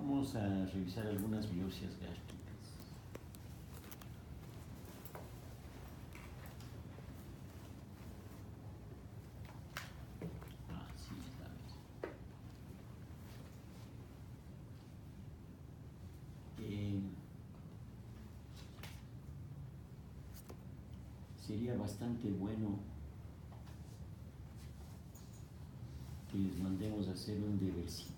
Vamos a revisar algunas biopsias gástricas. Sí, está bien. Sería bastante bueno que les mandemos a hacer un debercito.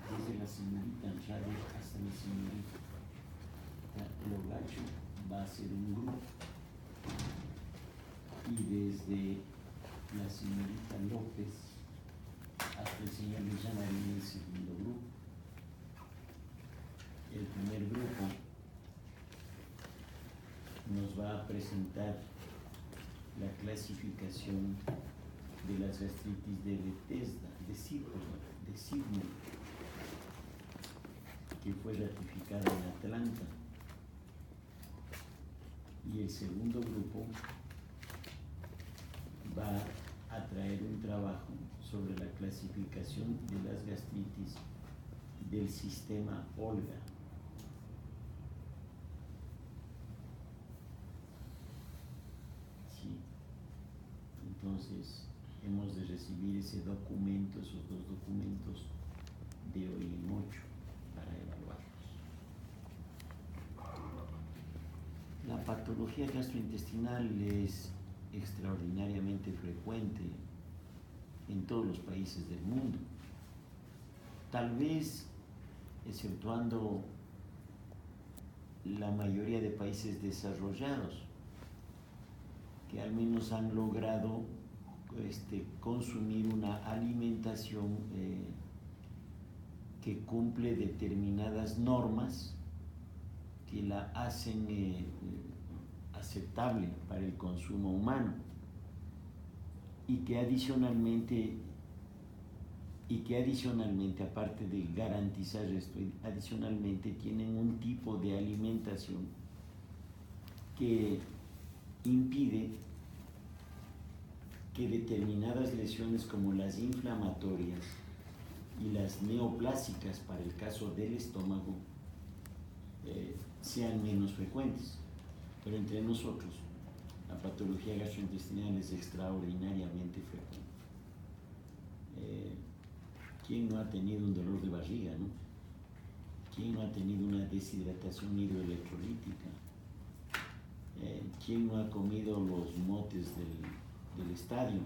Desde la señorita Andrade hasta la señorita Logacho va a ser un grupo, y desde la señorita López hasta el señor Villamarín el segundo grupo. El primer grupo nos va a presentar la clasificación de las gastritis de Bethesda, de Sydney, que fue ratificada en Atlanta. Y el segundo grupo va a traer un trabajo sobre la clasificación de las gastritis del sistema Olga. Sí. Entonces, hemos de recibir ese documento, esos dos documentos, de hoy en 8 para evaluarlos. La patología gastrointestinal es extraordinariamente frecuente en todos los países del mundo. Tal vez, exceptuando la mayoría de países desarrollados, que al menos han logrado consumir una alimentación que cumple determinadas normas que la hacen aceptable para el consumo humano, y que adicionalmente, aparte de garantizar esto, adicionalmente tienen un tipo de alimentación que impide que determinadas lesiones como las inflamatorias y las neoplásicas, para el caso del estómago, sean menos frecuentes. Pero entre nosotros, la patología gastrointestinal es extraordinariamente frecuente. ¿Quién no ha tenido un dolor de barriga, no? ¿Quién no ha tenido una deshidratación hidroelectrolítica? ¿Quién no ha comido los motes del estadio?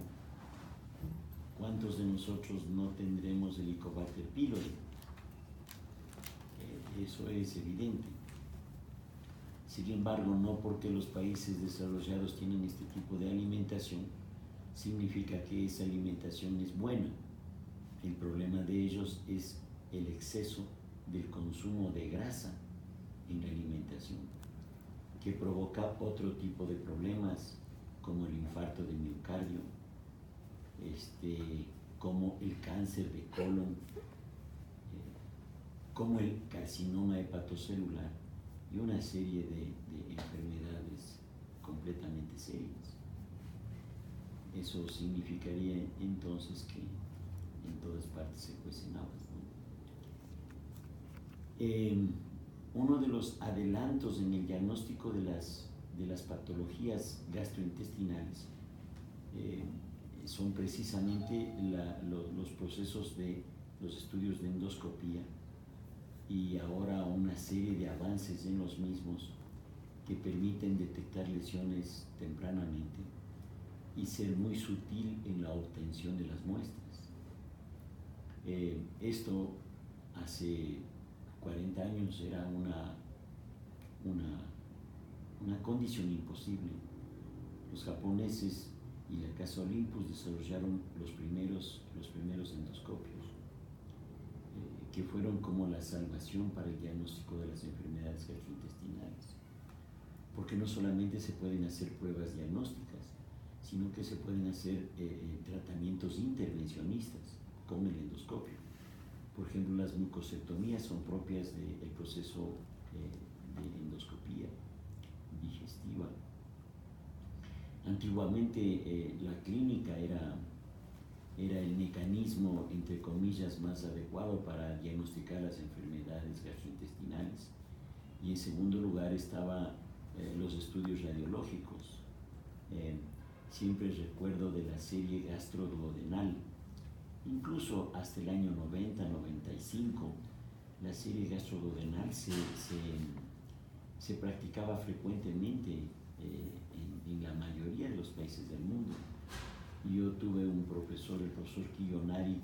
¿Cuántos de nosotros no tendremos Helicobacter pylori? Eso es evidente. Sin embargo, no porque los países desarrollados tienen este tipo de alimentación, significa que esa alimentación es buena. El problema de ellos es el exceso del consumo de grasa en la alimentación, que provoca otro tipo de problemas, como el infarto de miocardio, como el cáncer de colon, como el carcinoma hepatocelular y una serie de enfermedades completamente serias. Eso significaría entonces que en todas partes se cuecen habas, ¿no? Uno de los adelantos en el diagnóstico de las patologías gastrointestinales son precisamente los procesos de los estudios de endoscopía, y ahora una serie de avances en los mismos que permiten detectar lesiones tempranamente y ser muy sutil en la obtención de las muestras. Esto hace 40 años era una condición imposible. Los japoneses y la Casa Olympus desarrollaron los primeros endoscopios, que fueron como la salvación para el diagnóstico de las enfermedades gastrointestinales. porque no solamente se pueden hacer pruebas diagnósticas, sino que se pueden hacer tratamientos intervencionistas con el endoscopio. Por ejemplo, las mucosectomías son propias del proceso de endoscopía digestiva. Antiguamente la clínica era el mecanismo, entre comillas, más adecuado para diagnosticar las enfermedades gastrointestinales, y en segundo lugar estaban los estudios radiológicos. Siempre recuerdo de la serie gastroduodenal, incluso hasta el año 90, 95, la serie gastroduodenal se practicaba frecuentemente en la mayoría de los países del mundo. Yo tuve un profesor, el profesor Kiyonari,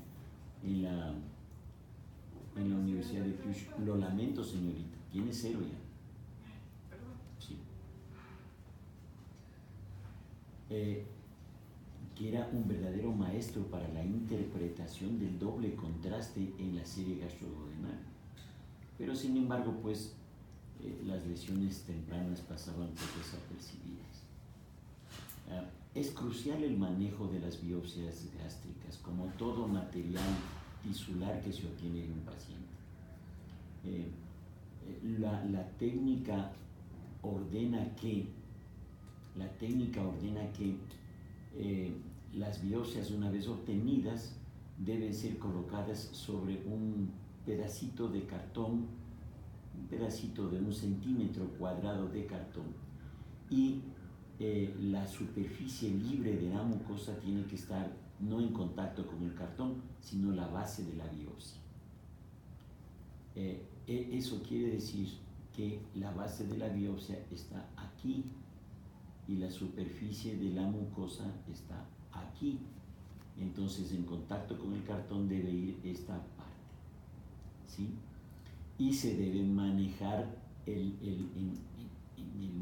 en la Universidad de Kyushu. Lo lamento, señorita, tiene 0 ya. Sí. Que era un verdadero maestro para la interpretación del doble contraste en la serie gastroduodenal. Pero sin embargo, pues, las lesiones tempranas pasaban por desapercibidas. Es crucial el manejo de las biopsias gástricas, como todo material tisular que se obtiene en un paciente. La técnica ordena que las biopsias, una vez obtenidas, deben ser colocadas sobre un pedacito de cartón, un pedacito de 1 centímetro cuadrado de cartón, y la superficie libre de la mucosa tiene que estar no en contacto con el cartón, sino la base de la biopsia. Eso quiere decir que la base de la biopsia está aquí y la superficie de la mucosa está aquí. Entonces, en contacto con el cartón debe ir esta parte, ¿sí? Y se debe manejar, en el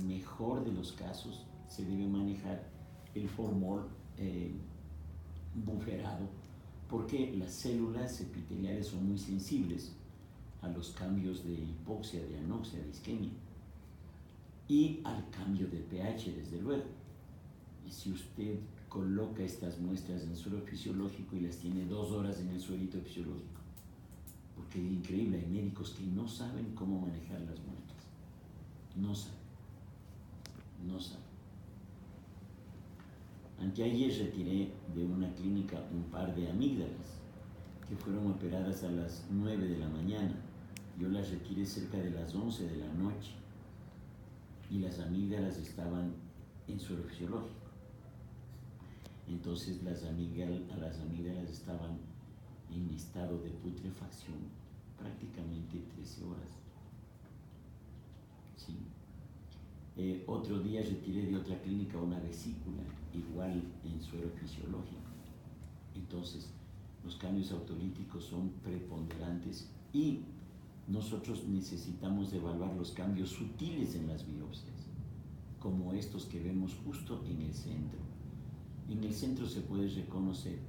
mejor de los casos, se debe manejar el formol buferado, porque las células epiteliales son muy sensibles a los cambios de hipoxia, de anoxia, de isquemia, y al cambio de pH, desde luego. Y si usted coloca estas muestras en suero fisiológico y las tiene 2 horas en el suerito fisiológico, porque es increíble, hay médicos que no saben cómo manejar las muestras, no saben. Anteayer retiré de una clínica un par de amígdalas que fueron operadas a las 9 de la mañana. Yo las retiré cerca de las 11 de la noche y las amígdalas estaban en suero fisiológico. Entonces las amígdalas estaban en estado de putrefacción prácticamente 13 horas. ¿Sí? Otro día retiré de otra clínica una vesícula, igual en suero fisiológico. Entonces, los cambios autolíticos son preponderantes y nosotros necesitamos evaluar los cambios sutiles en las biopsias, como estos que vemos justo en el centro. En el centro se puede reconocer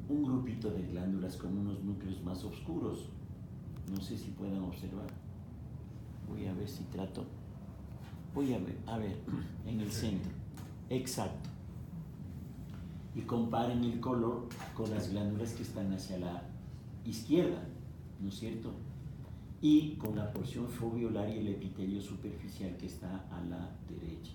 un grupito de glándulas con unos núcleos más oscuros. No sé si puedan observar. Voy a ver si trato. Voy a ver, en el centro. Exacto. Y comparen el color con las glándulas que están hacia la izquierda, ¿no es cierto? Y con la porción foveolar y el epitelio superficial que está a la derecha.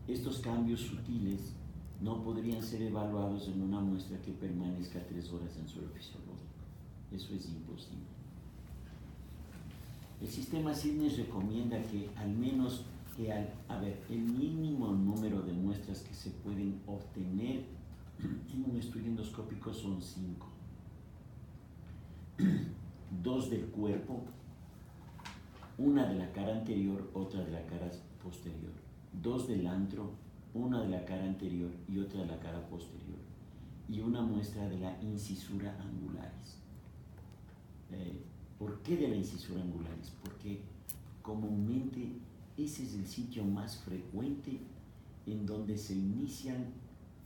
Estos cambios sutiles no podrían ser evaluados en una muestra que permanezca 3 horas en suero fisiológico. Eso es imposible. El sistema Sidney recomienda que al menos el mínimo número de muestras que se pueden obtener en un estudio endoscópico son 5. 2 del cuerpo, una de la cara anterior, otra de la cara posterior. 2 del antro, una de la cara anterior y otra de la cara posterior. Y una muestra de la incisura angularis. ¿Por qué de la incisura angularis? Porque comúnmente ese es el sitio más frecuente en donde se inician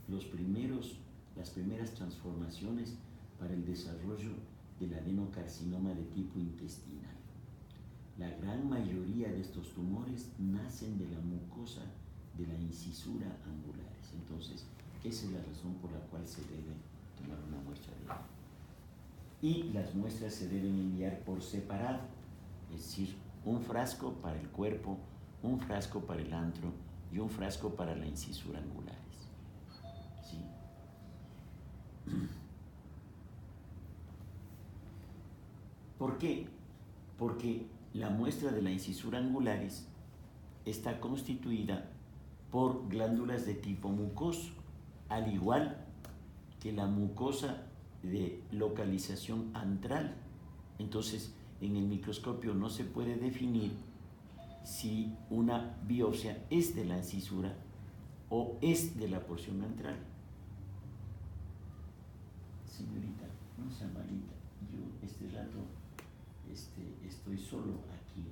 las primeras transformaciones para el desarrollo del adenocarcinoma de tipo intestinal. La gran mayoría de estos tumores nacen de la mucosa de la incisura angulares. Entonces, esa es la razón por la cual se debe tomar una muestra de él. Y las muestras se deben enviar por separado, es decir, un frasco para el cuerpo, un frasco para el antro y un frasco para la incisura angulares. ¿Sí? ¿Por qué? Porque la muestra de la incisura angulares está constituida por glándulas de tipo mucoso, al igual que la mucosa de localización antral. Entonces, en el microscopio no se puede definir si una biopsia es de la incisura o es de la porción antral. Señorita, no sea malita, yo este rato estoy solo aquí,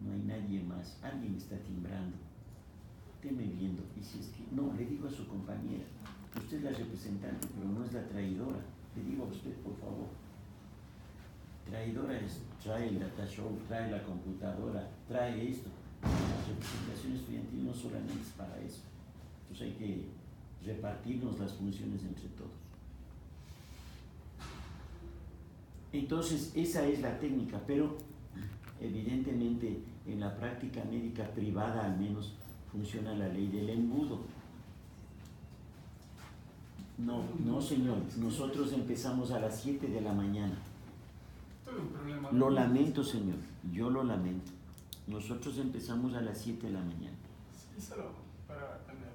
no hay nadie más, alguien está timbrando, estéme viendo, y si es que, no, le digo a su compañera, usted es la representante, pero no es la traidora, le digo a usted, por favor. Traidora es, trae el data show, trae la computadora, trae esto. La representación estudiantil no solamente es para eso. Entonces hay que repartirnos las funciones entre todos. Entonces esa es la técnica, pero evidentemente en la práctica médica privada al menos funciona la ley del embudo. No señores, nosotros empezamos a las 7 de la mañana. Lo lamento, señor, yo lo lamento. Nosotros empezamos a las 7 de la mañana. Sí, solo para aprender.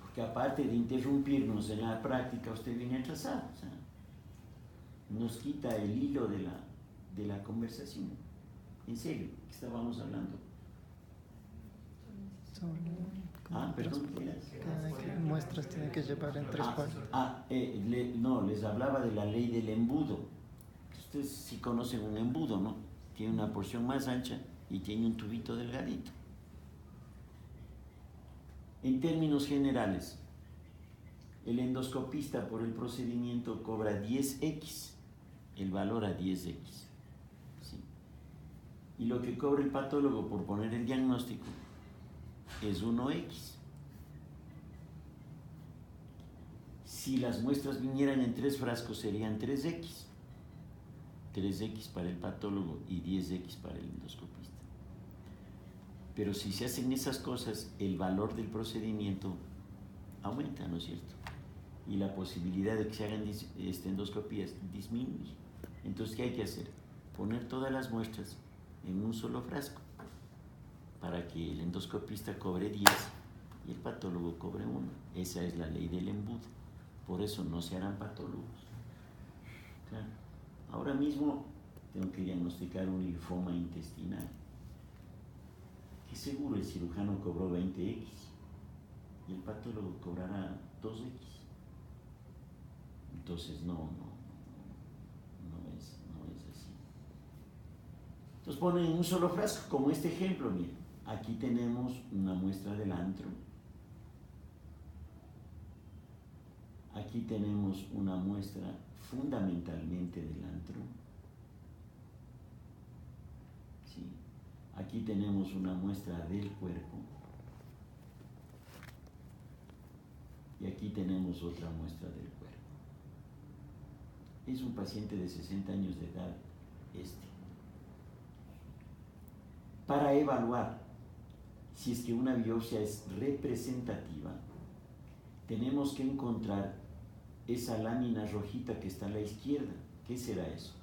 Porque aparte de interrumpirnos en la práctica, usted viene atrasado. O sea, nos quita el hilo de la conversación. En serio, ¿qué estábamos hablando? Perdón, ¿qué era? ¿Qué muestras tienen que llevar en 3 partes? No, les hablaba de la ley del embudo. Ustedes sí conocen un embudo, ¿no? Tiene una porción más ancha y tiene un tubito delgadito. En términos generales, el endoscopista por el procedimiento cobra 10x, el valor a 10x. ¿Sí? Y lo que cobra el patólogo por poner el diagnóstico es 1x. Si las muestras vinieran en 3 frascos serían 3x. 3x para el patólogo y 10x para el endoscopista. Pero si se hacen esas cosas, el valor del procedimiento aumenta, ¿no es cierto? Y la posibilidad de que se hagan endoscopías disminuye. Entonces, ¿qué hay que hacer? Poner todas las muestras en un solo frasco para que el endoscopista cobre 10 y el patólogo cobre 1. Esa es la ley del embudo. Por eso no se harán patólogos. Claro. Ahora mismo tengo que diagnosticar un linfoma intestinal. Que seguro el cirujano cobró 20x y el patólogo cobrará 2x. Entonces no es así. Entonces ponen un solo frasco, como este ejemplo, miren. Aquí tenemos una muestra del antro. Aquí tenemos una muestra fundamentalmente del antro. ¿Sí? Aquí tenemos una muestra del cuerpo. Y aquí tenemos otra muestra del cuerpo. Es un paciente de 60 años de edad, Para evaluar si es que una biopsia es representativa, tenemos que encontrar esa lámina rojita que está a la izquierda. ¿Qué será eso?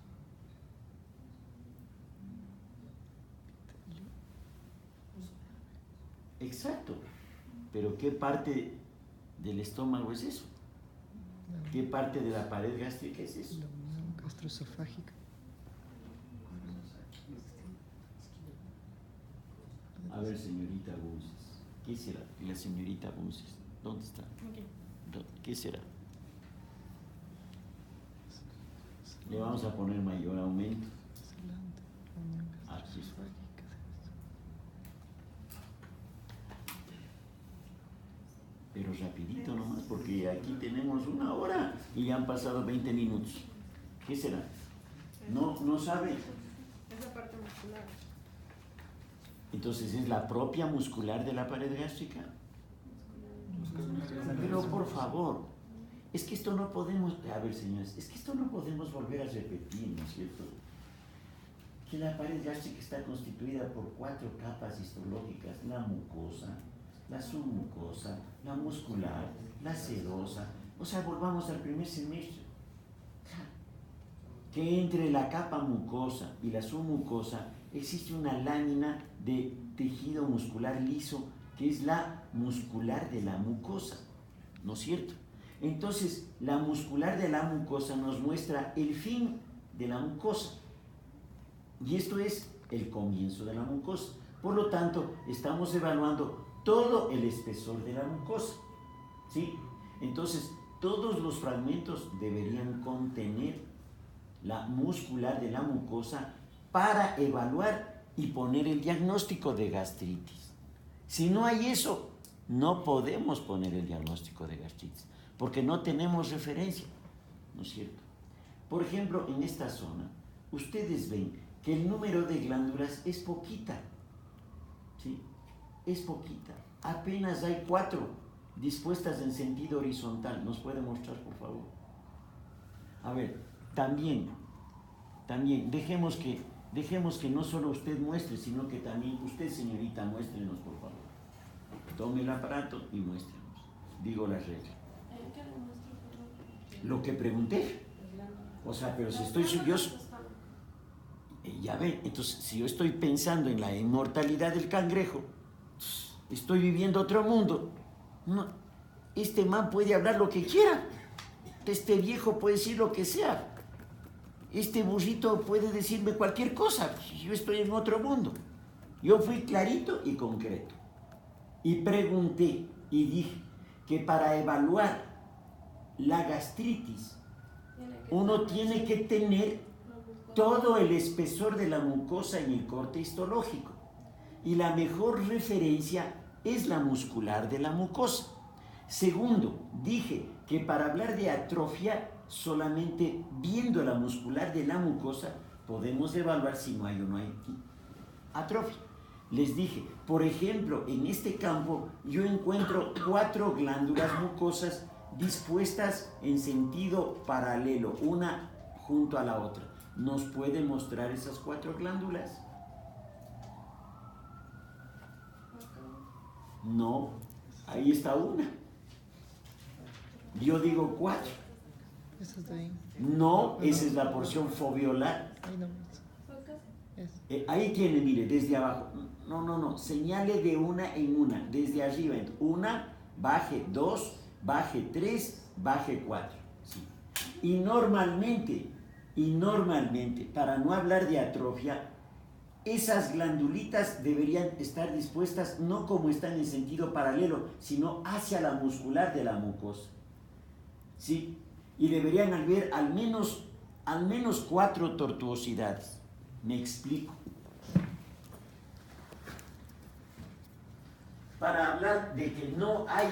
Exacto. Pero ¿qué parte del estómago es eso? ¿Qué parte de la pared gástrica es eso? La unión gastroesofágica. A ver, señorita Bunces, ¿qué será? La señorita Bunces, ¿dónde está? ¿Qué será? Le vamos a poner mayor aumento. Aquí. Pero pero rapidito nomás, porque aquí tenemos 1 hora y ya han pasado 20 minutos. ¿Qué será? No sabe. Esa parte muscular. Entonces es la propia muscular de la pared gástrica. Pero por favor, es que esto no podemos, a ver señores, es que esto no podemos volver a repetir, ¿no es cierto? Que la pared gástrica está constituida por 4 capas histológicas: la mucosa, la submucosa, la muscular, la serosa. O sea, volvamos al primer semestre. Que entre la capa mucosa y la submucosa existe una lámina de tejido muscular liso, que es la muscular de la mucosa, ¿no es cierto? Entonces, la muscular de la mucosa nos muestra el fin de la mucosa. Y esto es el comienzo de la mucosa. Por lo tanto, estamos evaluando todo el espesor de la mucosa, ¿sí? Entonces, todos los fragmentos deberían contener la muscular de la mucosa para evaluar y poner el diagnóstico de gastritis. Si no hay eso, no podemos poner el diagnóstico de gastritis, porque no tenemos referencia, ¿no es cierto? Por ejemplo, en esta zona, ustedes ven que el número de glándulas es poquita, ¿sí? Es poquita. Apenas hay 4 dispuestas en sentido horizontal. ¿Nos puede mostrar, por favor? A ver, también, dejemos que no solo usted muestre, sino que también usted, señorita, muéstrenos, por favor. Tome el aparato y muéstrenos. Digo las reglas. ¿Qué le muestro, por favor? Lo que pregunté. O sea, pero si estoy yo... Ya ve, entonces, si yo estoy pensando en la inmortalidad del cangrejo, estoy viviendo otro mundo. No, este man puede hablar lo que quiera. Este viejo puede decir lo que sea. Este burrito puede decirme cualquier cosa. Yo estoy en otro mundo. Yo fui clarito y concreto. Y pregunté y dije que para evaluar la gastritis, uno tiene que tener todo el espesor de la mucosa en el corte histológico. Y la mejor referencia es la muscular de la mucosa. Segundo, dije que para hablar de atrofia, solamente viendo la muscular de la mucosa, podemos evaluar si no hay o no hay atrofia. Les dije, por ejemplo, en este campo yo encuentro 4 glándulas mucosas dispuestas en sentido paralelo, una junto a la otra. ¿Nos puede mostrar esas 4 glándulas? No, ahí está una. Yo digo 4. Esa es de ahí. No, esa es la porción foveolar. Ahí nomás. Ahí tiene, mire, desde abajo. No, señale de una en una, desde arriba. 1, baje 2, baje 3, baje 4. Sí. Y normalmente, para no hablar de atrofia, esas glandulitas deberían estar dispuestas no como están en sentido paralelo, sino hacia la muscular de la mucosa. ¿Sí? Y deberían haber al menos 4 tortuosidades. Me explico. Para hablar de que no hay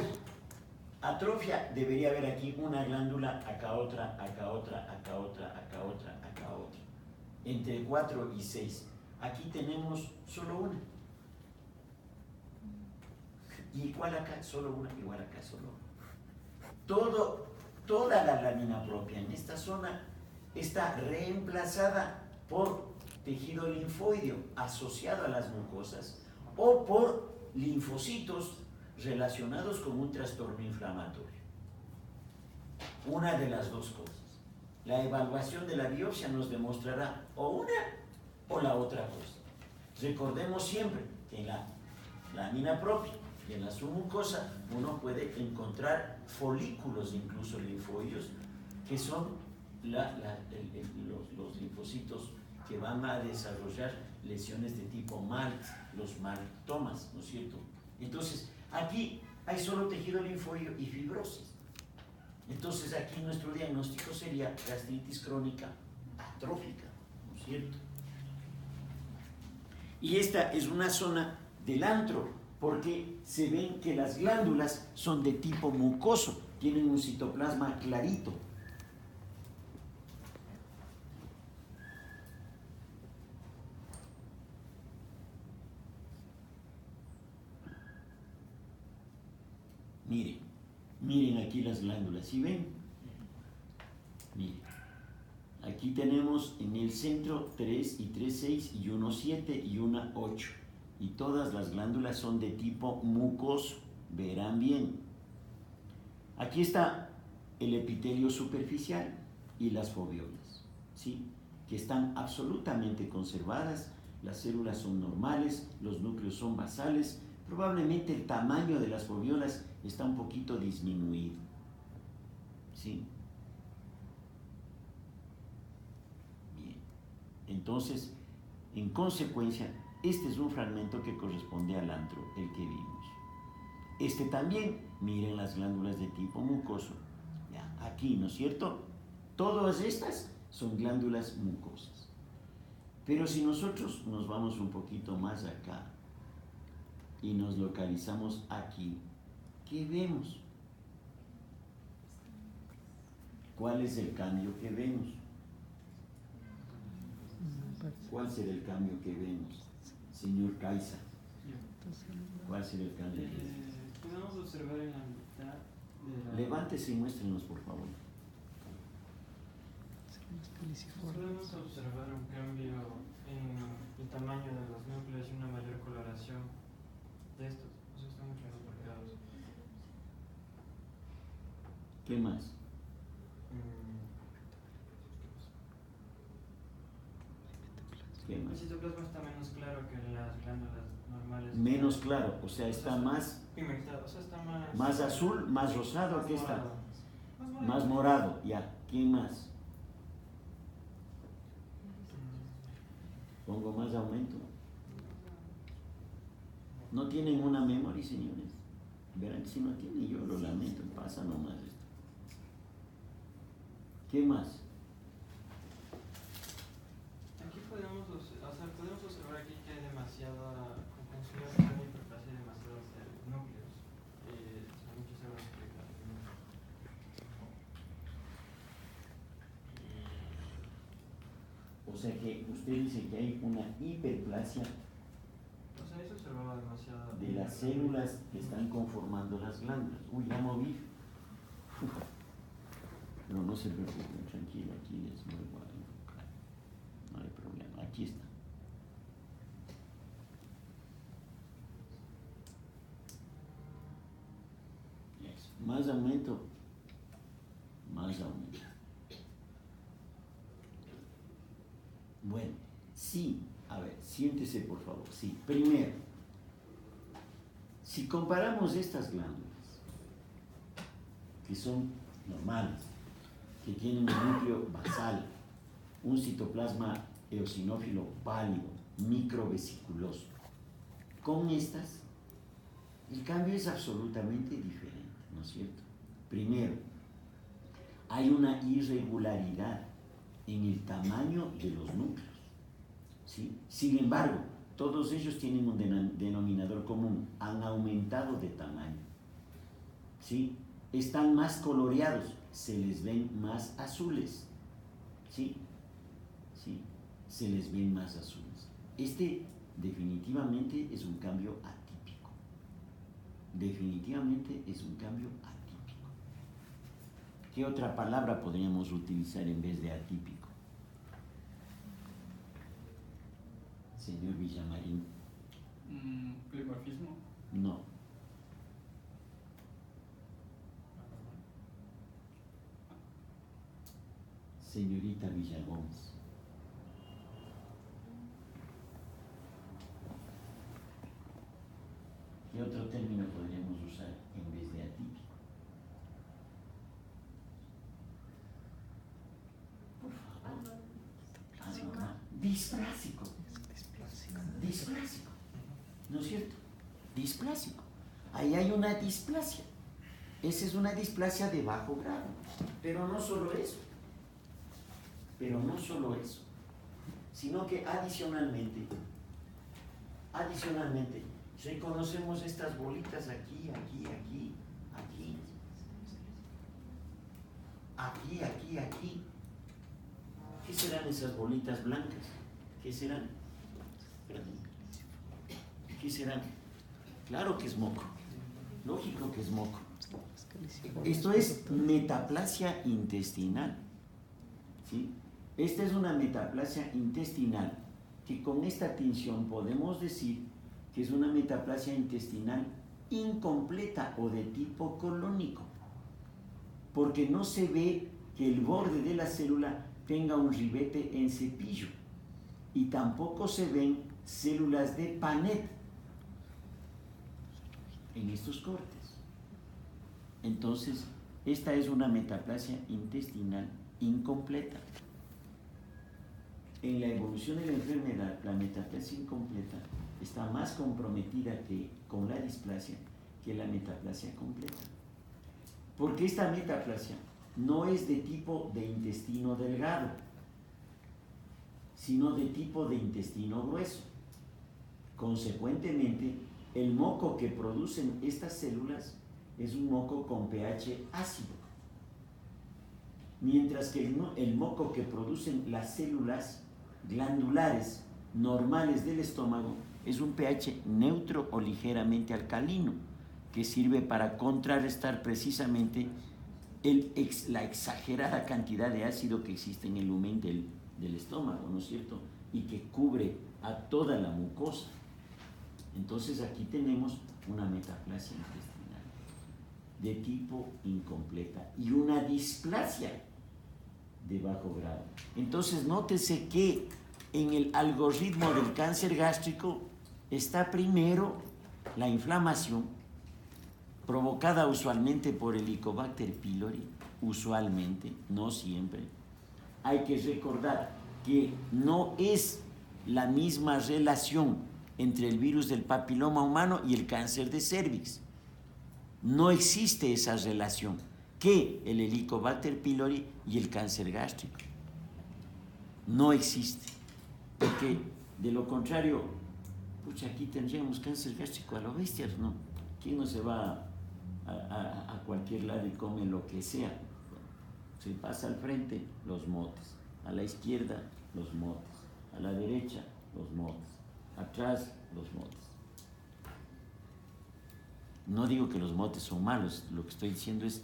atrofia, debería haber aquí una glándula, acá otra, acá otra, acá otra, acá otra, acá otra. Entre 4 y 6. Aquí tenemos solo una. ¿Y igual acá? Solo una, igual acá solo una. Toda la lámina propia en esta zona está reemplazada por tejido linfoideo asociado a las mucosas o por linfocitos relacionados con un trastorno inflamatorio. Una de las dos cosas. La evaluación de la biopsia nos demostrará o una o la otra cosa. Recordemos siempre que en la lámina propia y en la submucosa uno puede encontrar folículos incluso linfoideos que son los linfocitos que van a desarrollar lesiones de tipo MALT, los maltomas, ¿no es cierto? Entonces, aquí hay solo tejido linfoideo y fibrosis. Entonces, aquí nuestro diagnóstico sería gastritis crónica atrófica, ¿no es cierto? Y esta es una zona del antro, porque se ven que las glándulas son de tipo mucoso, tienen un citoplasma clarito. Miren, miren aquí las glándulas, ¿sí ven? Miren, aquí tenemos en el centro 3 y 3, 6 y 1, 7 y 1, 8. Y todas las glándulas son de tipo mucoso, verán bien. Aquí está el epitelio superficial y las foviolas, ¿sí? Que están absolutamente conservadas, las células son normales, los núcleos son basales, probablemente el tamaño de las foviolas está un poquito disminuido, ¿sí? Bien, entonces, en consecuencia, este es un fragmento que corresponde al antro, el que vimos. Este también, miren las glándulas de tipo mucoso, ya, aquí, ¿no es cierto? Todas estas son glándulas mucosas. Pero si nosotros nos vamos un poquito más acá y nos localizamos aquí, ¿qué vemos? ¿Cuál es el cambio que vemos? ¿Cuál será el cambio que vemos? Señor Caiza, ¿cuál será el cambio que vemos? Podemos observar en la mitad de la... Levántese y muéstrenos, por favor. Podemos observar un cambio en el tamaño de los núcleos y una mayor coloración de estos. O sea, están mucho más marcados. ¿Qué más? ¿Qué El más? citoplasma está menos claro que en las glándulas normales. Menos claro, o sea, está más, pigmentado, o sea, está más... más azul, más rosado, más ¿qué está? morado. Más morado, ya. ¿Quién más? Pongo más aumento. No tienen una memoria, señores. Verán, si no tienen, yo lo lamento, pasa nomás esto. ¿Qué más? Aquí podemos observar aquí que hay demasiada conjunción de hiperplasia, demasiados núcleos. Muchos se van a explicar. O sea que usted dice que hay una hiperplasia O sea, ahí se observaba demasiado. de las células que están conformando las glándulas. Uy, ya moví. Pero no se preocupen, tranquilo, aquí les vuelvo a enfocar. No hay problema, aquí está. Eso. Más aumento, más aumento. Bueno, sí, a ver, siéntese por favor. Sí, primero, si comparamos estas glándulas, que son normales, que tienen un núcleo basal, un citoplasma eosinófilo pálido, microvesiculoso, con estas, el cambio es absolutamente diferente, ¿no es cierto? Primero, hay una irregularidad en el tamaño de los núcleos, ¿sí? Sin embargo, todos ellos tienen un denominador común, han aumentado de tamaño, ¿sí? Están más coloreados, se les ven más azules, ¿sí? ¿Sí? Se les ven más azules. Este definitivamente es un cambio atípico. Definitivamente es un cambio atípico. ¿Qué otra palabra podríamos utilizar en vez de atípico? Señor Villamarín. Plimorfismo. No. Señorita Villagómez. ¿Qué otro término podríamos usar en vez de atípico? Por favor. Anormal. Displásico. Displásico. ¿No es cierto? Displásico. Ahí hay una displasia. Esa es una displasia de bajo grado. Pero no solo eso. Sino que adicionalmente, Reconocemos estas bolitas aquí, aquí, aquí, aquí. Aquí, aquí, aquí. ¿Qué serán esas bolitas blancas? ¿Qué serán? Perdón. ¿Qué serán? Claro que es moco. Lógico que es moco. Esto es metaplasia intestinal. ¿Sí? Esta es una metaplasia intestinal que con esta tinción podemos decir que es una metaplasia intestinal incompleta o de tipo colónico, porque no se ve que el borde de la célula tenga un ribete en cepillo y tampoco se ven células de Panet en estos cortes. Entonces, esta es una metaplasia intestinal incompleta. En la evolución de la enfermedad, la metaplasia incompleta está más comprometida con la displasia que la metaplasia completa. Porque esta metaplasia no es de tipo de intestino delgado, sino de tipo de intestino grueso. Consecuentemente, el moco que producen estas células es un moco con pH ácido, mientras que el moco que producen las células glandulares normales del estómago es un pH neutro o ligeramente alcalino, que sirve para contrarrestar precisamente la exagerada cantidad de ácido que existe en el lumen del estómago, ¿no es cierto? Y que cubre a toda la mucosa. Entonces aquí tenemos una metaplasia intestinal de tipo incompleta y una displasia de bajo grado. Entonces nótese que en el algoritmo del cáncer gástrico está primero la inflamación provocada usualmente por el Helicobacter pylori, usualmente, no siempre. Hay que recordar que no es la misma relación entre el virus del papiloma humano y el cáncer de cervix. No existe esa relación que el Helicobacter pylori y el cáncer gástrico. No existe. Porque de lo contrario, pucha, aquí tendríamos cáncer gástrico a lo bestias, ¿no? ¿Quién no se va a cualquier lado y come lo que sea? Se pasa al frente, los motes. A la izquierda, los motes. A la derecha, los motes. Atrás, los motes. No digo que los motes son malos, lo que estoy diciendo es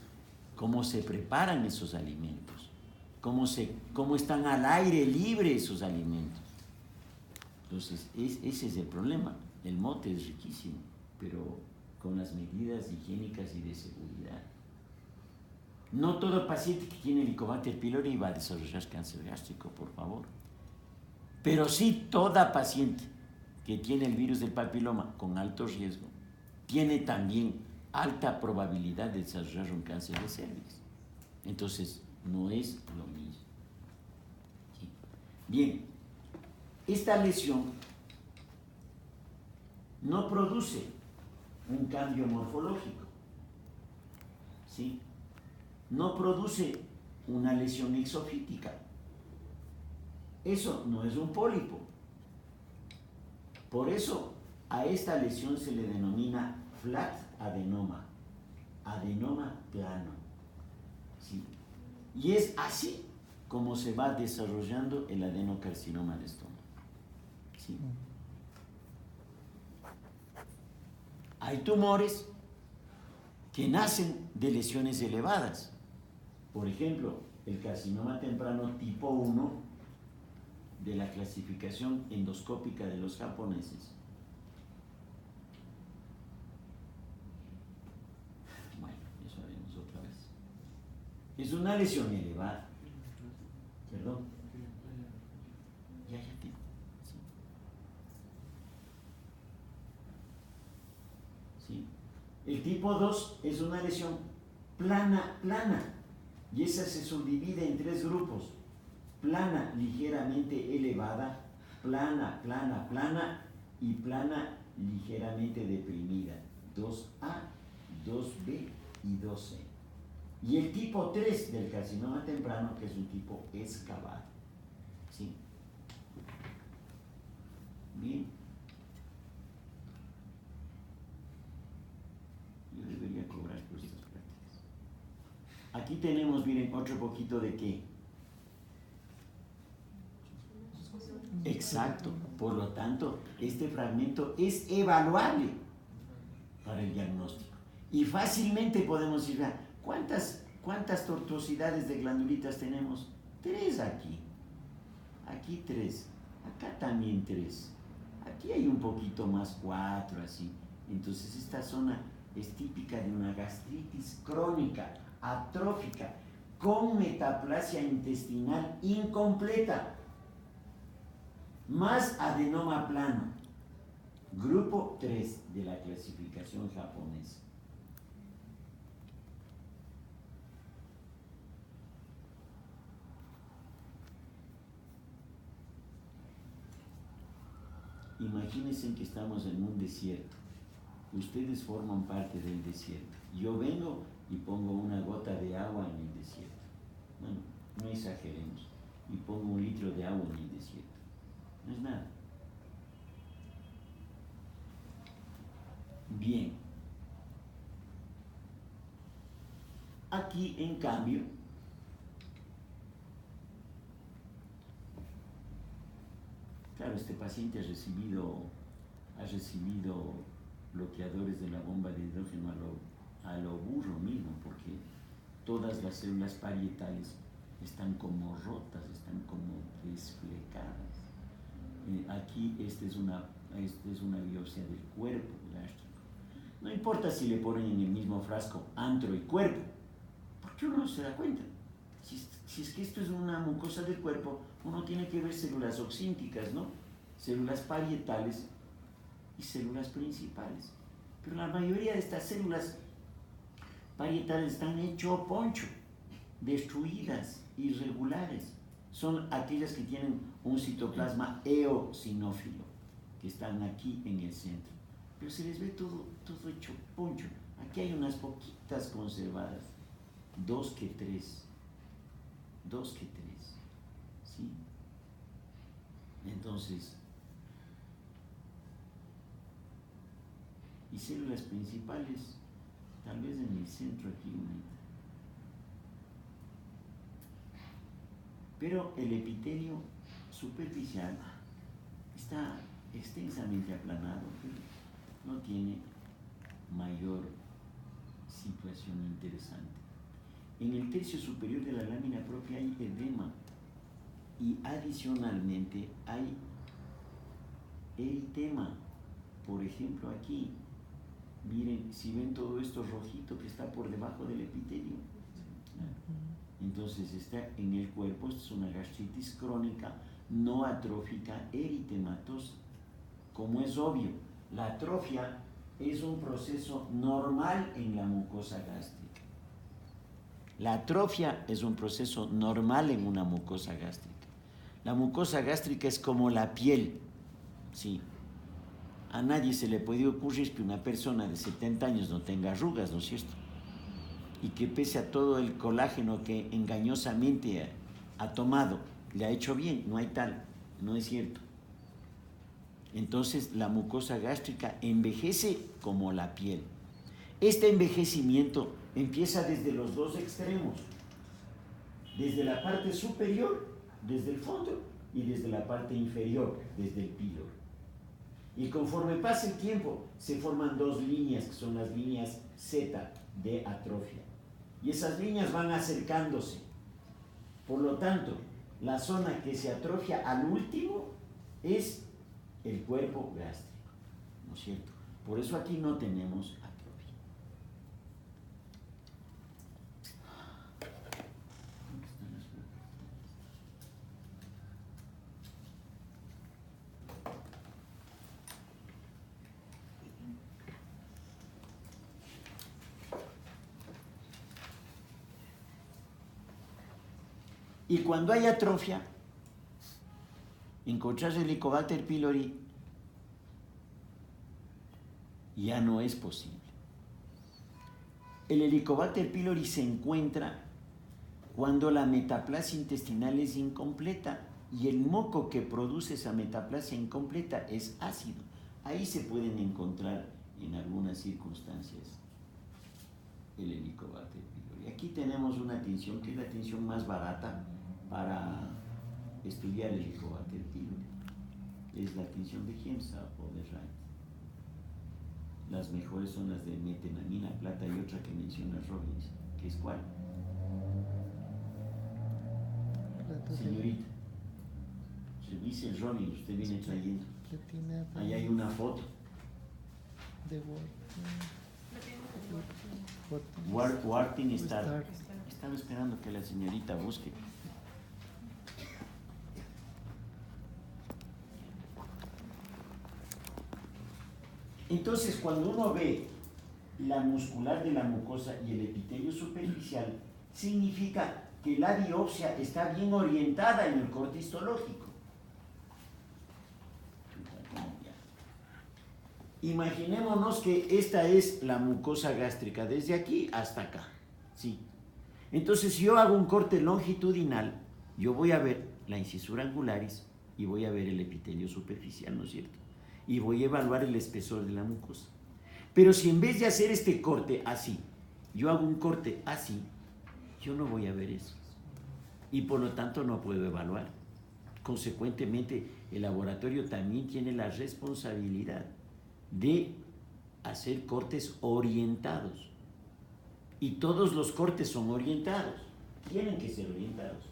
cómo se preparan esos alimentos, cómo están al aire libre esos alimentos. Entonces, ese es el problema. El mote es riquísimo, pero con las medidas higiénicas y de seguridad. No todo paciente que tiene Helicobacter pylori va a desarrollar cáncer gástrico, por favor. Pero sí toda paciente que tiene el virus del papiloma con alto riesgo tiene también alta probabilidad de desarrollar un cáncer de cervix. Entonces, no es lo mismo. ¿Sí? Bien, esta lesión no produce un cambio morfológico, ¿sí? No produce una lesión exofítica. Eso no es un pólipo. Por eso a esta lesión se le denomina flat adenoma, adenoma plano, ¿sí? Y es así como se va desarrollando el adenocarcinoma de estómago, ¿sí? Hay tumores que nacen de lesiones elevadas. Por ejemplo, el carcinoma temprano tipo 1 de la clasificación endoscópica de los japoneses. Bueno, eso haremos otra vez. Es una lesión elevada. Perdón. Ya, tío. Sí. El tipo 2 es una lesión plana, y esa se subdivide en 3 grupos: plana ligeramente elevada, plana y plana ligeramente deprimida, 2A, 2B y 2C. Y el tipo 3 del carcinoma temprano, que es un tipo excavado, ¿sí? Bien. Aquí tenemos, miren, otro poquito de qué. Exacto. Por lo tanto, este fragmento es evaluable para el diagnóstico. Y fácilmente podemos ir a ¿cuántas tortuosidades de glandulitas tenemos? 3 aquí. Aquí 3. Acá también 3. Aquí hay un poquito más, 4, así. Entonces esta zona es típica de una gastritis crónica, atrófica, con metaplasia intestinal incompleta, más adenoma plano. Grupo 3 de la clasificación japonesa. Imagínense que estamos en un desierto. Ustedes forman parte del desierto. Yo vengo y pongo una gota de agua en el desierto. Bueno, no exageremos. Y pongo 1 litro de agua en el desierto. No es nada. Bien. Aquí, en cambio, claro, este paciente ha recibido bloqueadores de la bomba de hidrógeno a lo burro mismo, porque todas las células parietales están como rotas, están como desflecadas. Aquí esta es una biopsia del cuerpo gástrico. No importa si le ponen en el mismo frasco antro y cuerpo, porque uno no se da cuenta. Si es que esto es una mucosa del cuerpo, uno tiene que ver células oxínticas, ¿no? Células parietales y células principales. Pero la mayoría de estas células parietales están hecho poncho, destruidas, irregulares. Son aquellas que tienen un citoplasma eosinófilo, que están aquí en el centro. Pero se les ve todo hecho poncho. Aquí hay unas poquitas conservadas, 2 que 3. ¿Sí? Entonces, y células principales, tal vez en el centro aquí unita. Pero el epitelio superficial está extensamente aplanado, pero no tiene mayor situación interesante. En el tercio superior de la lámina propia hay edema y adicionalmente hay eritema. Por ejemplo, aquí, miren, si ven todo esto rojito que está por debajo del epitelio. Entonces está en el cuerpo, esto es una gastritis crónica no atrófica eritematosa. Como es obvio, la atrofia es un proceso normal en la mucosa gástrica. La atrofia es un proceso normal en una mucosa gástrica. La mucosa gástrica es como la piel, ¿sí? A nadie se le puede ocurrir que una persona de 70 años no tenga arrugas, ¿no es cierto? Y que pese a todo el colágeno que engañosamente ha tomado, le ha hecho bien, no hay tal, no es cierto. Entonces la mucosa gástrica envejece como la piel. Este envejecimiento empieza desde los dos extremos, desde la parte superior, desde el fondo, y desde la parte inferior, desde el píloro. Y conforme pasa el tiempo, se forman 2 líneas, que son las líneas Z de atrofia. Y esas líneas van acercándose. Por lo tanto, la zona que se atrofia al último es el cuerpo gástrico, ¿no es cierto? Por eso aquí no tenemos atrofia. Y cuando hay atrofia, encontrar el Helicobacter pylori ya no es posible. El Helicobacter pylori se encuentra cuando la metaplasia intestinal es incompleta y el moco que produce esa metaplasia incompleta es ácido. Ahí se pueden encontrar en algunas circunstancias el Helicobacter pylori. Aquí tenemos una tinción que es la tinción más barata para estudiar el Helicobacter pylori. Es la tinción de Giemsa o de Wright. Las mejores son las de metenamina, plata y otra que menciona Robbins, que es ¿cuál? Señorita, revise el Robbins, usted viene trayendo. Platina. Ahí hay una foto. De Warting Star. Star. Estaba esperando que la señorita busque. Entonces, cuando uno ve la muscular de la mucosa y el epitelio superficial, significa que la biopsia está bien orientada en el corte histológico. Imaginémonos que esta es la mucosa gástrica, desde aquí hasta acá. ¿Sí? Entonces, si yo hago un corte longitudinal, yo voy a ver la incisura angularis y voy a ver el epitelio superficial, ¿no es cierto? Y voy a evaluar el espesor de la mucosa. Pero si en vez de hacer este corte así, yo hago un corte así, yo no voy a ver eso. Y por lo tanto no puedo evaluar. Consecuentemente, el laboratorio también tiene la responsabilidad de hacer cortes orientados. Y todos los cortes son orientados. Tienen que ser orientados.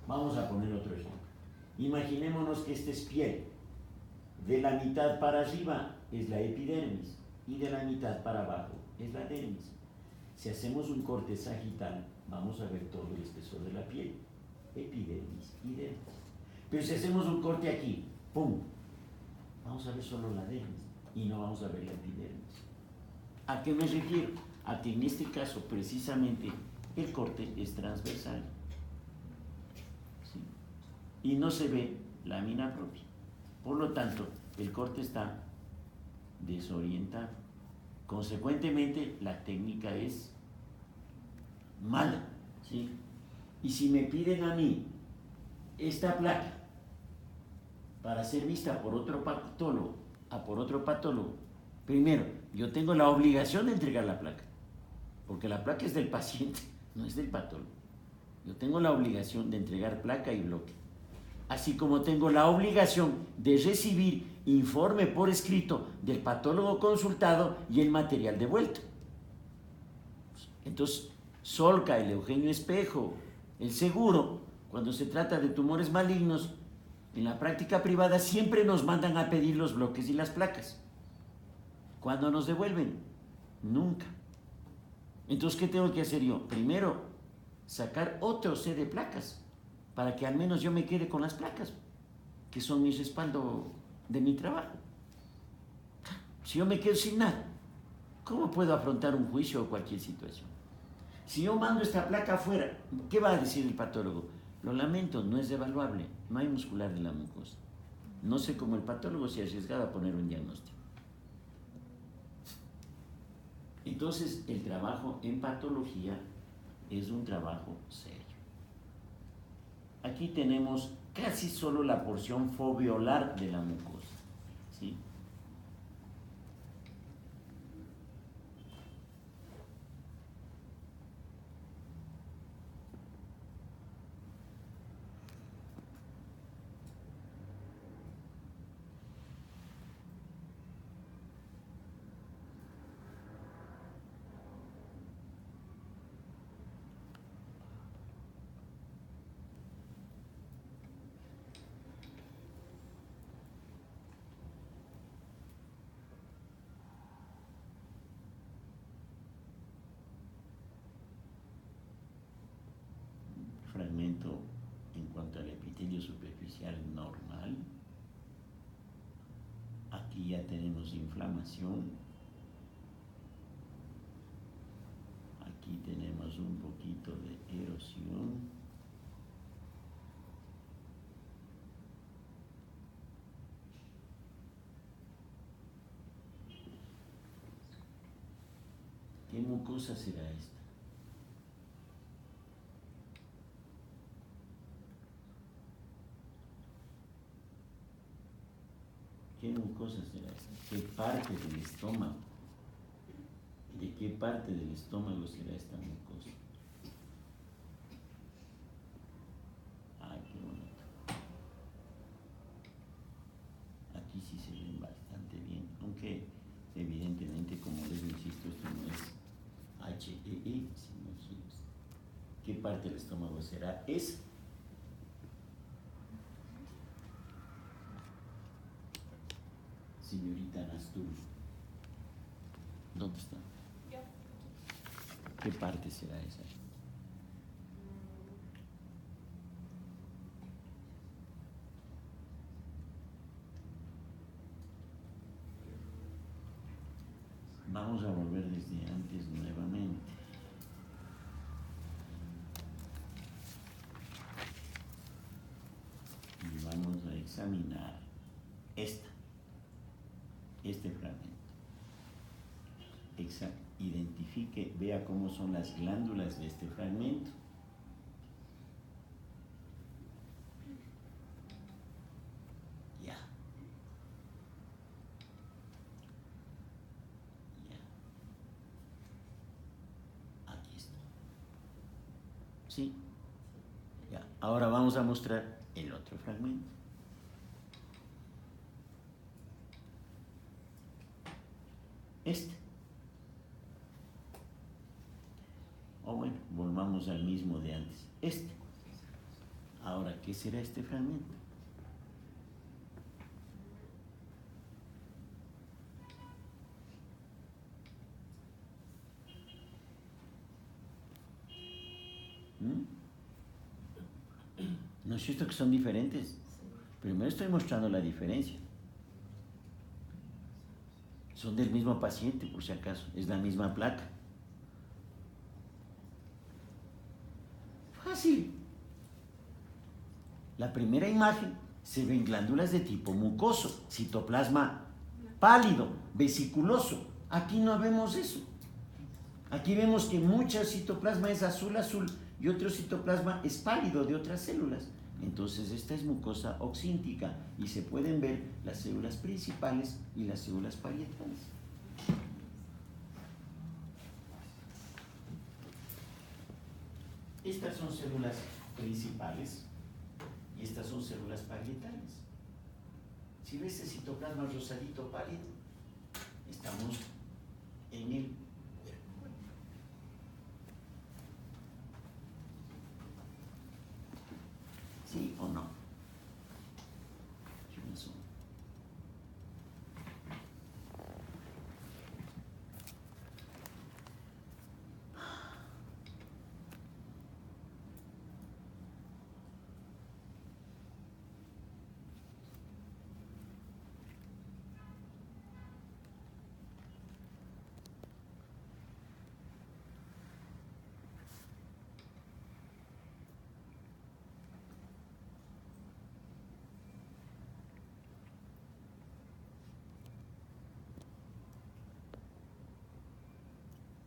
Vamos a poner otro ejemplo. Imaginémonos que esta es piel. De la mitad para arriba es la epidermis y de la mitad para abajo es la dermis. Si hacemos un corte sagital, vamos a ver todo el espesor de la piel, epidermis y dermis. Pero si hacemos un corte aquí, ¡pum!, vamos a ver solo la dermis y no vamos a ver la epidermis. ¿A qué me refiero? A que en este caso, precisamente, el corte es transversal. ¿Sí? Y no se ve lámina propia. Por lo tanto, el corte está desorientado. Consecuentemente, la técnica es mala. ¿Sí? Y si me piden a mí esta placa para ser vista por otro patólogo, primero, yo tengo la obligación de entregar la placa, porque la placa es del paciente, no es del patólogo. Yo tengo la obligación de entregar placa y bloque, así como tengo la obligación de recibir informe por escrito del patólogo consultado y el material devuelto. Entonces, Solca, el Eugenio Espejo, el seguro, cuando se trata de tumores malignos, en la práctica privada siempre nos mandan a pedir los bloques y las placas. ¿Cuándo nos devuelven? Nunca. Entonces, ¿qué tengo que hacer yo? Primero, sacar otro set de placas, para que al menos yo me quede con las placas, que son mi respaldo de mi trabajo. Si yo me quedo sin nada, ¿cómo puedo afrontar un juicio o cualquier situación? Si yo mando esta placa afuera, ¿qué va a decir el patólogo? Lo lamento, no es evaluable, no hay muscular de la mucosa. No sé cómo el patólogo se ha arriesgado a poner un diagnóstico. Entonces, el trabajo en patología es un trabajo serio. Aquí tenemos casi solo la porción foveolar de la mucosa, ¿sí? Fragmento en cuanto al epitelio superficial normal. Aquí ya tenemos inflamación. Aquí tenemos un poquito de erosión. ¿Qué mucosa será esta? ¿Qué mucosa será esta? ¿Qué parte del estómago? ¿De ¿qué parte del estómago será esta mucosa? Ay, qué bonito. Aquí sí se ven bastante bien, aunque evidentemente, como les insisto, esto no es HEE, sino HIMS. ¿Qué parte del estómago será esa? Señorita Nastur, ¿dónde está? Yo. ¿Qué parte será esa? Vamos a volver desde antes nuevamente. Y vamos a examinar este fragmento. Identifique, vea cómo son las glándulas de este fragmento. Ya. Aquí está. ¿Sí? Ya. Ahora vamos a mostrar el otro fragmento. O bueno, volvamos al mismo de antes. Ahora, ¿qué será este fragmento? ¿No es cierto que son diferentes? Primero estoy mostrando la diferencia. Son del mismo paciente, por si acaso. Es la misma placa. Fácil. La primera imagen se ven glándulas de tipo mucoso, citoplasma pálido, vesiculoso. Aquí no vemos eso. Aquí vemos que mucho citoplasma es azul y otro citoplasma es pálido de otras células. Entonces esta es mucosa oxíntica y se pueden ver las células principales y las células parietales. Estas son células principales y estas son células parietales. Si ves ese citoplasma rosadito pálido, estamos en el cuerpo. ¿Sí o no? ¿Qué pasó?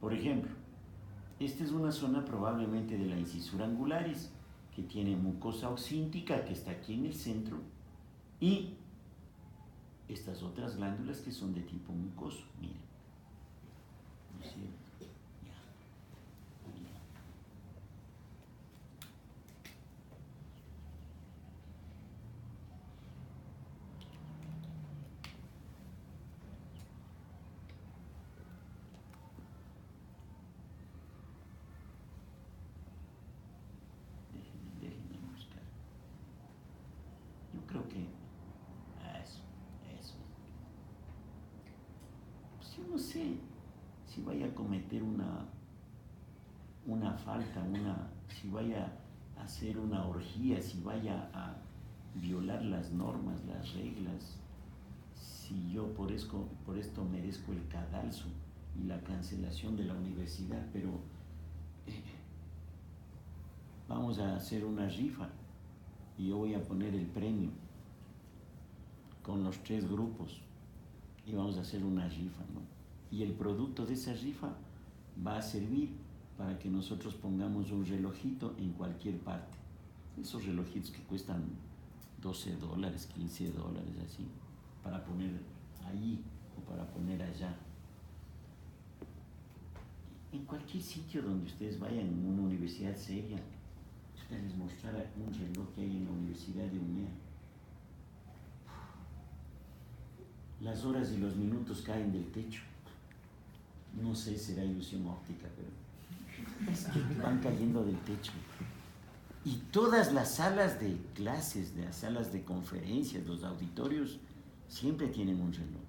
Por ejemplo, esta es una zona probablemente de la incisura angularis que tiene mucosa oxíntica que está aquí en el centro y estas otras glándulas que son de tipo mucoso. Miren. ¿No es cierto? Ya. Mira. Déjenme buscar. Yo creo que eso. Pues yo no sé si vaya a cometer una falta, si vaya a hacer una orgía, si vaya a violar las normas, las reglas, si yo por esto merezco el cadalso y la cancelación de la universidad, pero vamos a hacer una rifa y yo voy a poner el premio con los 3 grupos y vamos a hacer una rifa, ¿no? Y el producto de esa rifa va a servir para que nosotros pongamos un relojito en cualquier parte. Esos relojitos que cuestan $12, $15, así, para poner ahí o para poner allá. En cualquier sitio donde ustedes vayan, en una universidad seria, yo les mostrara un reloj que hay en la Universidad de UNEA. Las horas y los minutos caen del techo. No sé, será ilusión óptica, pero van cayendo del techo. Y todas las salas de clases, las salas de conferencias, los auditorios, siempre tienen un reloj.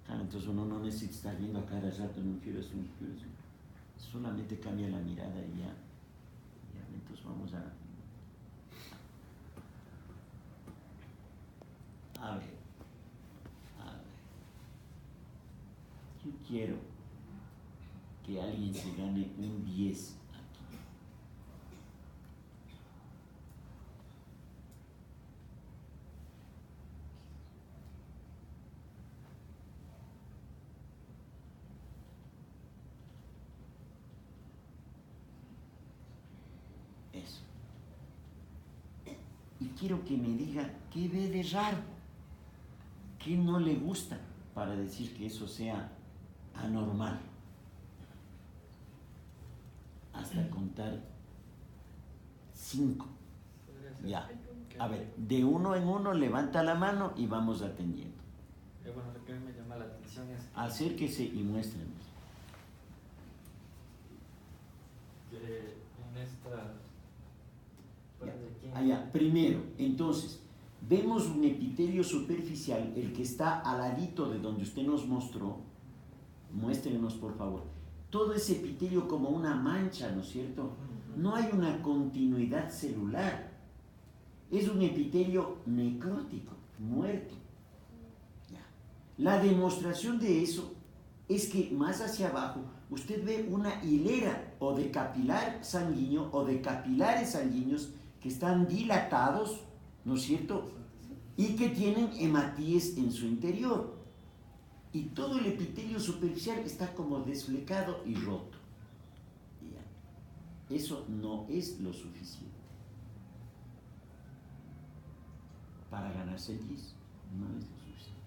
Claro, entonces uno no necesita estar viendo a cada rato, no quiero eso, no quiero eso. Solamente cambia la mirada y ya. Entonces vamos a ver. Yo quiero que alguien se gane un 10 aquí. Eso. Y quiero que me diga qué ve de raro, qué no le gusta, para decir que eso sea anormal. Hasta contar 5. Ya. A ver, de uno en uno levanta la mano y vamos atendiendo. Bueno, lo que a mí me llama la atención es Acérquese y muéstrenos. que en esta Primero, entonces, vemos un epitelio superficial, el que está al ladito de donde usted nos mostró. Muéstrenos, por favor. Todo ese epitelio como una mancha, ¿no es cierto? No hay una continuidad celular. Es un epitelio necrótico, muerto. Ya. La demostración de eso es que más hacia abajo usted ve una hilera o de capilar sanguíneo o de capilares sanguíneos que están dilatados, ¿no es cierto? Y que tienen hematíes en su interior. Y todo el epitelio superficial está como desflecado y roto. Ya. Eso no es lo suficiente para ganarse el 10. No es lo suficiente.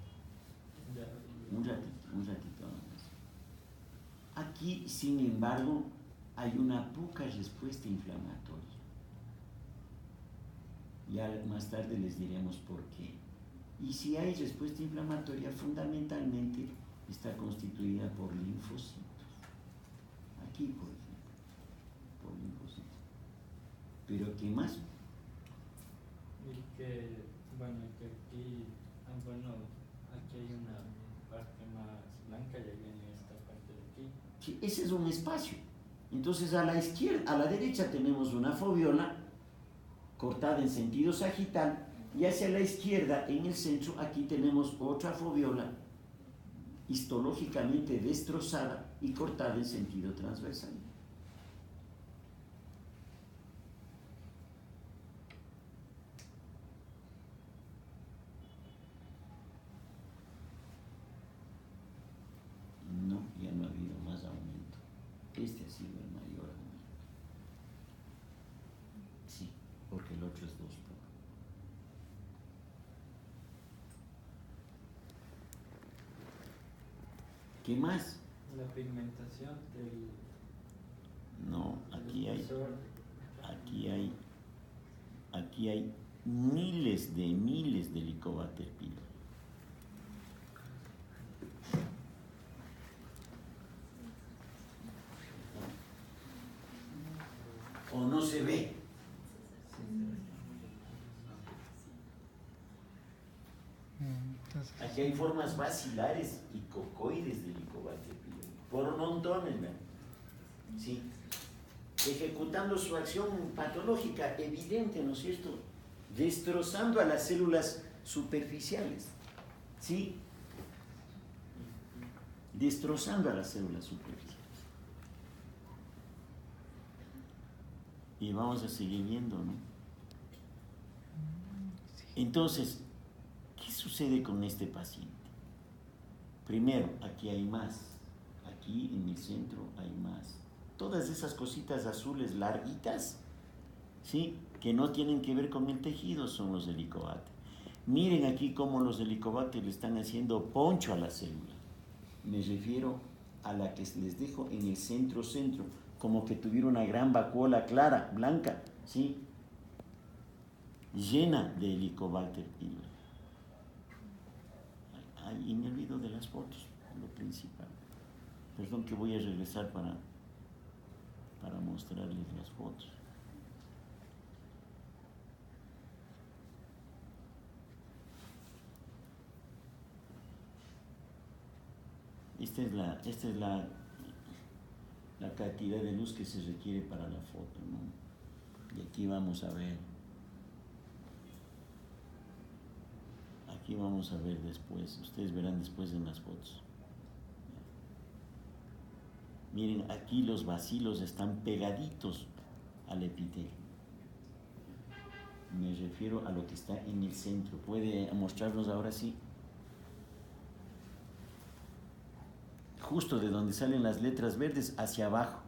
Un ratito más. Aquí, sin embargo, hay una poca respuesta inflamatoria. Ya más tarde les diremos por qué. Y si hay respuesta inflamatoria, fundamentalmente está constituida por linfocitos. Aquí, por ejemplo, por linfocitos. ¿Pero qué más? Y que, aquí hay una parte más blanca y ahí viene esta parte de aquí. Sí, ese es un espacio. Entonces a la izquierda, a la derecha tenemos una foviola cortada en sentido sagital, y hacia la izquierda, en el centro, aquí tenemos otra foviola histológicamente destrozada y cortada en sentido transversal. No, ya no ha habido más aumento. Este ha sido el mayor aumento. Sí, porque el otro es 2 por. ¿Qué más? La pigmentación del... No, aquí hay miles de Helicobacter pylori. ¿O no se ve? Entonces, Aquí hay formas vacilares y cocoides de Helicobacter pylori, por montones, ¿no? Sí, ejecutando su acción patológica evidente, ¿no es cierto? Destrozando a las células superficiales, ¿sí? Destrozando a las células superficiales. Y vamos a seguir viendo, ¿no? Entonces, ¿qué sucede con este paciente? Primero, aquí hay más. Aquí en el centro hay más. Todas esas cositas azules larguitas, ¿sí?, que no tienen que ver con el tejido, son los Helicobacter. Miren aquí cómo los Helicobacter le están haciendo poncho a la célula. Me refiero a la que les dejo en el centro, como que tuviera una gran vacuola clara, blanca, ¿sí? Llena de Helicobacter pylori. Y me olvido de las fotos, lo principal. Perdón que voy a regresar para mostrarles las fotos. Esta es la cantidad de luz que se requiere para la foto, ¿no? Y aquí vamos a ver. Aquí vamos a ver después. Ustedes verán después en las fotos. Miren, aquí los bacilos están pegaditos al epitelio. Me refiero a lo que está en el centro. ¿Puede mostrarnos ahora sí? Justo de donde salen las letras verdes hacia abajo.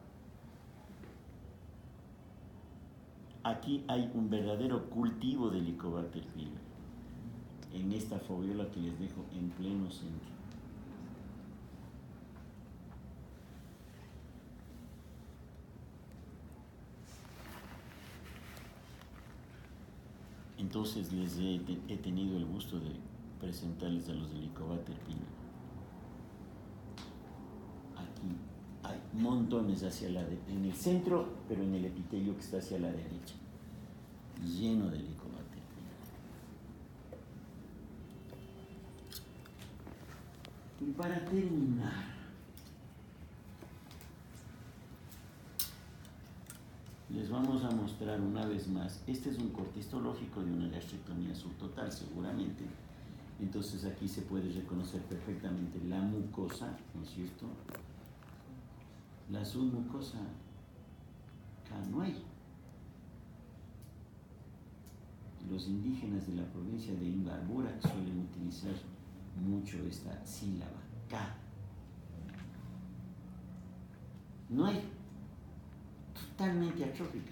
Aquí hay un verdadero cultivo de Helicobacter pylori en esta foviola que les dejo en pleno centro. Entonces les he tenido el gusto de presentarles a los Helicobacter pylori. Aquí hay montones en el centro, pero en el epitelio que está hacia la derecha, lleno de Helicobacter pylori. Y para terminar, les vamos a mostrar una vez más. Este es un corte histológico de una gastrectomía subtotal, seguramente. Entonces aquí se puede reconocer perfectamente la mucosa, ¿no es cierto? La submucosa, acá no hay. Los indígenas de la provincia de Imbabura suelen utilizar mucho esta sílaba, K. No hay, totalmente atrófica.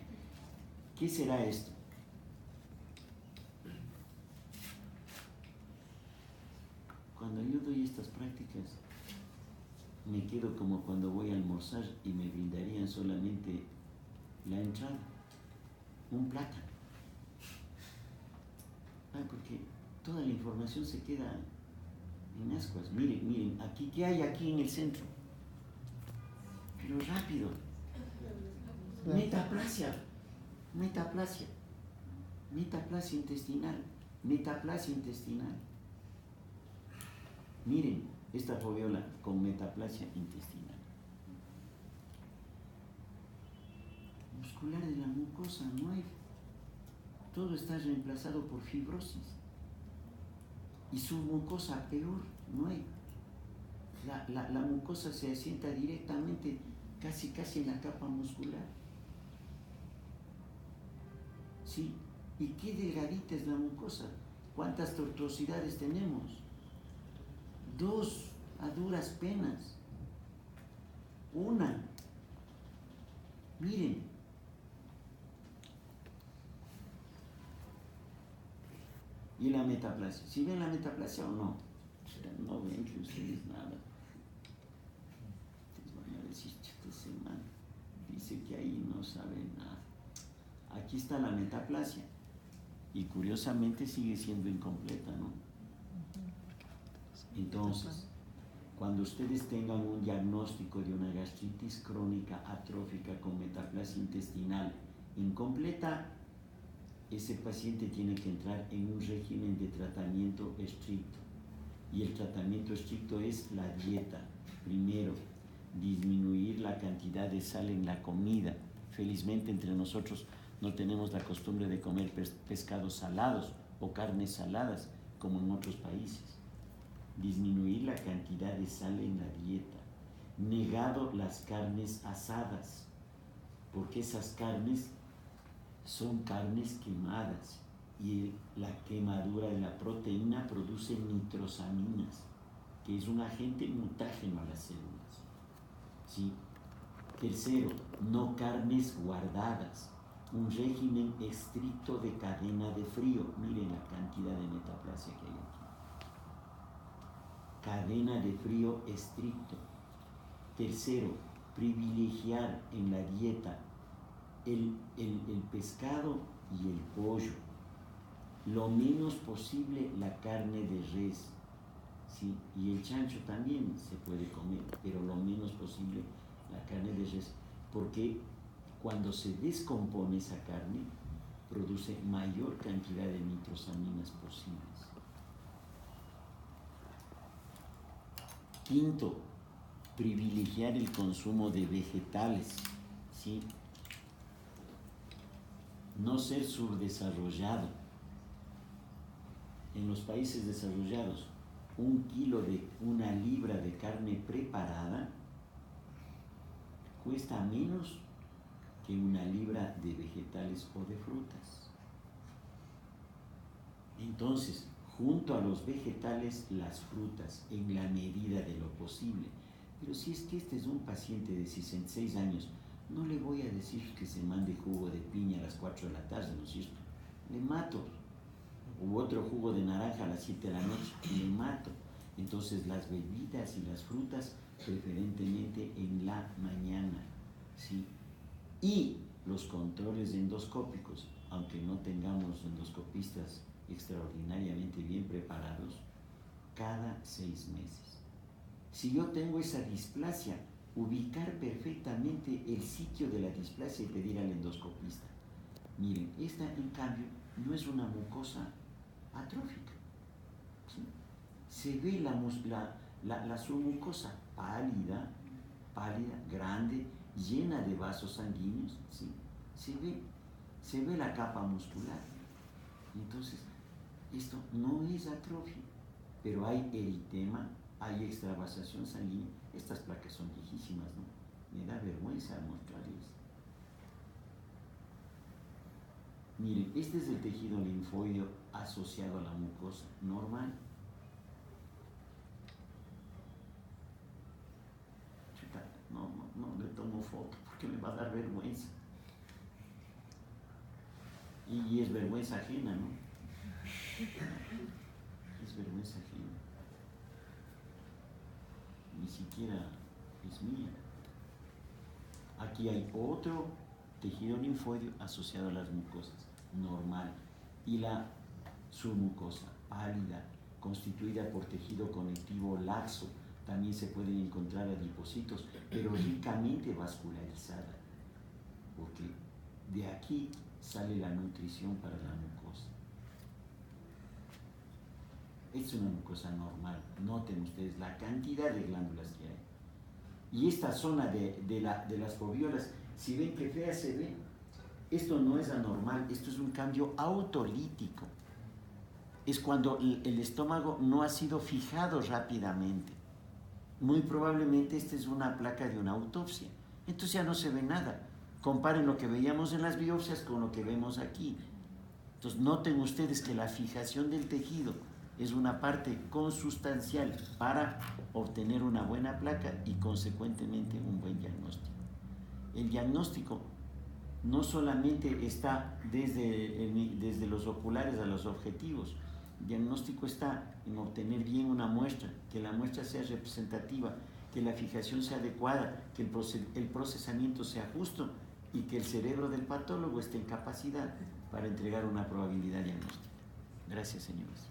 ¿Qué será esto? Cuando yo doy estas prácticas, me quedo como cuando voy a almorzar y me brindarían solamente la entrada, un plátano. Porque toda la información se queda en ascuas. Miren, aquí, ¿qué hay aquí en el centro? Pero rápido. Metaplasia intestinal. Miren, esta foviola con metaplasia intestinal. Muscular de la mucosa, no hay. Todo está reemplazado por fibrosis. Y submucosa, peor, no hay. La mucosa se asienta directamente, casi en la capa muscular. ¿Sí? ¿Y qué delgadita es la mucosa? ¿Cuántas tortuosidades tenemos? 2 a duras penas. 1. Miren. ¿Y la metaplasia? ¿Sí ven la metaplasia o no? No ven que ustedes nada. Ustedes van a decir, esta semana dice que ahí no saben nada. Aquí está la metaplasia. Y curiosamente sigue siendo incompleta, ¿no? Entonces, cuando ustedes tengan un diagnóstico de una gastritis crónica atrófica con metaplasia intestinal incompleta, ese paciente tiene que entrar en un régimen de tratamiento estricto. Y el tratamiento estricto es la dieta. Primero, disminuir la cantidad de sal en la comida. Felizmente entre nosotros no tenemos la costumbre de comer pescados salados o carnes saladas como en otros países. Disminuir la cantidad de sal en la dieta. Negado las carnes asadas, porque esas carnes son carnes quemadas y la quemadura de la proteína produce nitrosaminas, que es un agente mutágeno a las células. ¿Sí? Tercero, no carnes guardadas. Un régimen estricto de cadena de frío. Miren la cantidad de metaplasia que hay aquí. Cadena de frío estricto. Tercero, privilegiar en la dieta el pescado y el pollo. Lo menos posible la carne de res, ¿sí? Y el chancho también se puede comer, pero lo menos posible la carne de res, porque cuando se descompone esa carne, produce mayor cantidad de nitrosaminas posibles. Quinto, privilegiar el consumo de vegetales, ¿sí? No ser subdesarrollado. En los países desarrollados, 1 kilo de una libra de carne preparada cuesta menos que 1 libra de vegetales o de frutas. Entonces, junto a los vegetales, las frutas, en la medida de lo posible. Pero si es que este es un paciente de 66 años, no le voy a decir que se mande jugo de piña a las 4 de la tarde, ¿no es cierto? Le mato. U otro jugo de naranja a las 7 de la noche, le mato. Entonces las bebidas y las frutas preferentemente en la mañana, ¿sí? Y los controles endoscópicos, aunque no tengamos endoscopistas extraordinariamente bien preparados, cada 6 meses. Si yo tengo esa displasia, ubicar perfectamente el sitio de la displasia y pedir al endoscopista. Miren, esta en cambio no es una mucosa atrófica, ¿sí? Se ve la submucosa pálida, grande, llena de vasos sanguíneos, ¿sí? Se ve la capa muscular. Entonces, esto no es atrofia, pero hay eritema, hay extravasación sanguínea. Estas placas son viejísimas, ¿no? Me da vergüenza mostrarles. Miren, este es el tejido linfoideo asociado a la mucosa normal. No le tomo foto porque me va a dar vergüenza. Y es vergüenza ajena, ¿no? Es vergüenza ajena. Ni siquiera es mía. Aquí hay otro tejido linfoideo asociado a las mucosas, normal. Y la submucosa pálida, constituida por tejido conectivo laxo, también se pueden encontrar adipocitos, pero ricamente vascularizada, porque de aquí sale la nutrición para la mucosa. Es una mucosa normal. Noten ustedes la cantidad de glándulas que hay. Y esta zona de las foviolas, si ven que fea se ve, esto no es anormal, esto es un cambio autolítico. Es cuando el estómago no ha sido fijado rápidamente. Muy probablemente esta es una placa de una autopsia. Entonces ya no se ve nada. Comparen lo que veíamos en las biopsias con lo que vemos aquí. Entonces noten ustedes que la fijación del tejido es una parte consustancial para obtener una buena placa y consecuentemente un buen diagnóstico. El diagnóstico no solamente está desde los oculares a los objetivos. El diagnóstico está en obtener bien una muestra, que la muestra sea representativa, que la fijación sea adecuada, que el procesamiento sea justo y que el cerebro del patólogo esté en capacidad para entregar una probabilidad diagnóstica. Gracias, señores.